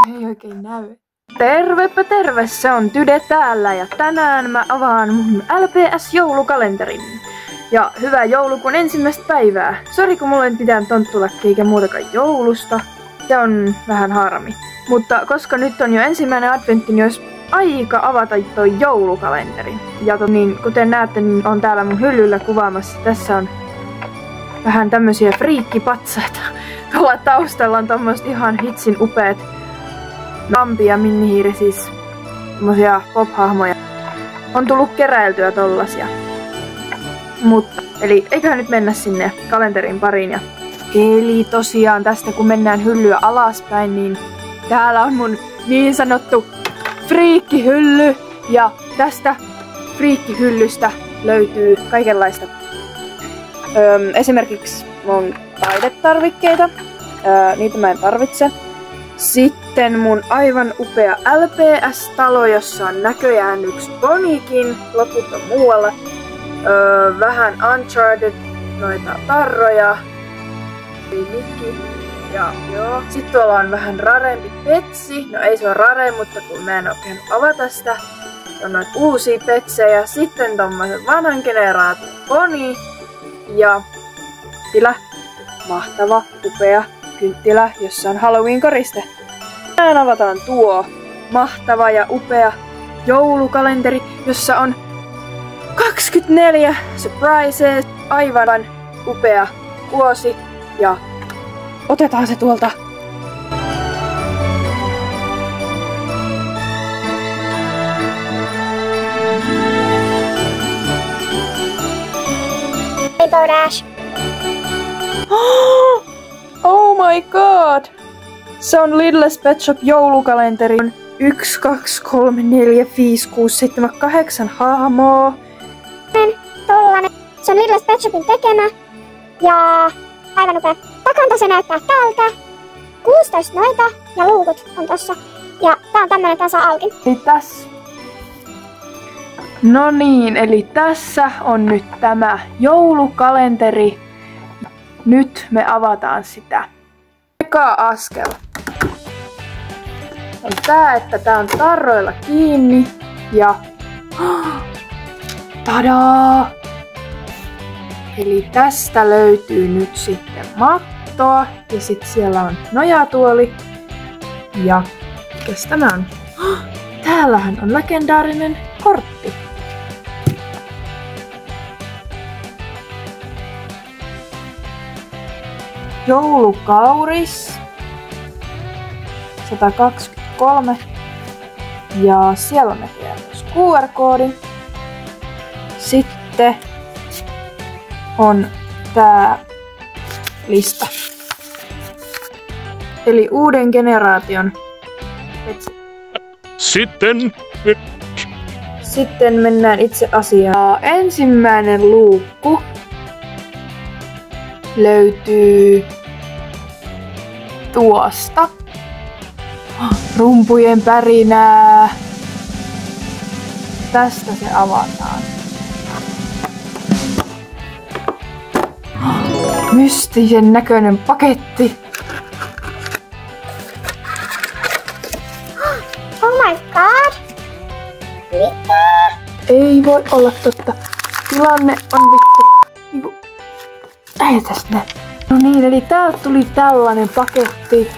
ei oikein näy. Tervepä terve, se on Tyde täällä ja tänään mä avaan mun LPS-joulukalenterin. Ja hyvää joulukuun ensimmäistä päivää. Sori kun mulla ei mitään tonttulakki eikä muutakaan joulusta. Se on vähän harmi. Mutta koska nyt on jo ensimmäinen adventti, niin olisi aika avata toi joulukalenteri. Ja niin, kuten näette, niin on täällä mun hyllyllä kuvaamassa. Tässä on vähän tämmösiä friikkipatsaita. Tuolla taustalla on tommoset ihan hitsin upeat Bambi ja Minnihiiri, siis tommosia pop-hahmoja. On tullut keräiltyä tollasia. Mutta, eli eiköhän nyt mennä sinne kalenterin pariin. Eli tosiaan tästä kun mennään hyllyä alaspäin, niin täällä on mun niin sanottu friikkihylly. Ja tästä friikkihyllystä löytyy kaikenlaista. Esimerkiksi mun taidetarvikkeita. Niitä mä en tarvitse. Sitten mun aivan upea LPS-talo, jossa on näköjään yksi Bonniekin, loput on muualla. Vähän Uncharted, noita tarroja, mikki, ja joo. Sitten tuolla on vähän rarempi petsi, no ei se ole rare, mutta kun mä en oikein avata sitä. On noita uusia petsejä, sitten tommosen vanhan generaation Bonnie, ja kynttilä, mahtava, upea kynttilä, jossa on Halloween-koriste. Tänään avataan tuo mahtava ja upea joulukalenteri, jossa on 24 surprises, aivan upea vuosi, ja otetaan se tuolta. Rainbow Dash. Oh my god! Se on Lidl's Pet Shop joulukalenteri. 1, 2, 3, 4, 5, 6, 7, 8 hahmoa. Tollanen. Se on Lidl's Pet Shopin tekemä. Ja aivan upea. Takanta se näyttää tältä. 16 noita ja luukut on tossa. Ja tää on tämmönen, tää saa auki. Eli tässä. No niin, eli tässä on nyt tämä joulukalenteri. Nyt me avataan sitä. Eka askel on tää, että tää on tarroilla kiinni ja tadaa! Eli tästä löytyy nyt sitten mattoa ja sitten siellä on nojatuoli ja mikäs tämä on? Täällähän on legendaarinen kortti. Joulukauris 123 ja siellä on näköjään myös QR-koodi. Sitten on tää lista. Eli uuden generaation. Sitten mennään itse asiaan. Ensimmäinen luukku löytyy tuosta. Rumpujen pärinää. Tästä se avataan. Mystisen näköinen paketti. Oh my god! Mitä? Ei voi olla totta. Tilanne on vittu. Ei tästä näe. No niin, eli täältä tuli tällainen paketti.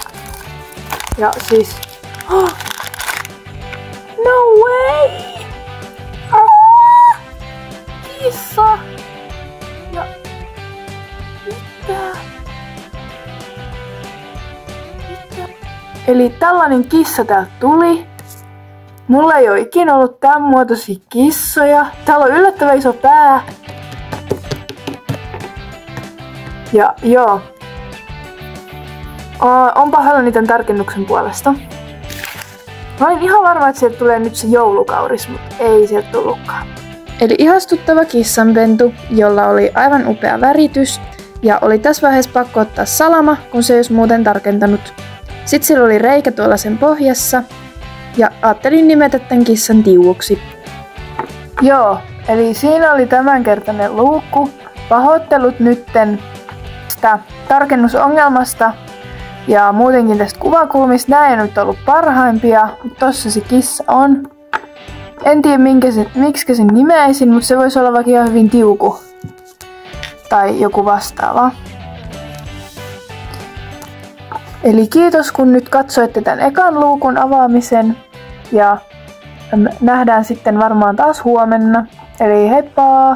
Ja siis... No way! Kissa! Ja... Mitä? Eli tällainen kissa täältä tuli. Mulla ei oo ikinä ollut tämän muotoisia kissoja. Täällä on yllättävän iso pää. Ja joo. On pahoillani tän tarkennuksen puolesta. Mä olin ihan varma, että sieltä tulee nyt se joulukauris, mutta ei sieltä tullutkaan. Eli ihastuttava kissanpentu, jolla oli aivan upea väritys. Ja oli tässä vaiheessa pakko ottaa salama, kun se ei olisi muuten tarkentanut. Sitten sillä oli reikä tuolla sen pohjassa. Ja ajattelin nimetä tän kissan Tiuuksi. Joo, eli siinä oli tämänkertainen luukku. Pahoittelut nytten tästä tarkennusongelmasta. Ja muutenkin tästä kuvakulmista nämä ei nyt ollut parhaimpia, mutta tossa se kissa on. En tiedä miksi sen nimeäisin, mutta se voisi olla vaikka ihan hyvin Tiuku. Tai joku vastaava. Eli kiitos kun nyt katsoitte tämän ekan luukun avaamisen. Ja nähdään sitten varmaan taas huomenna. Eli heippa!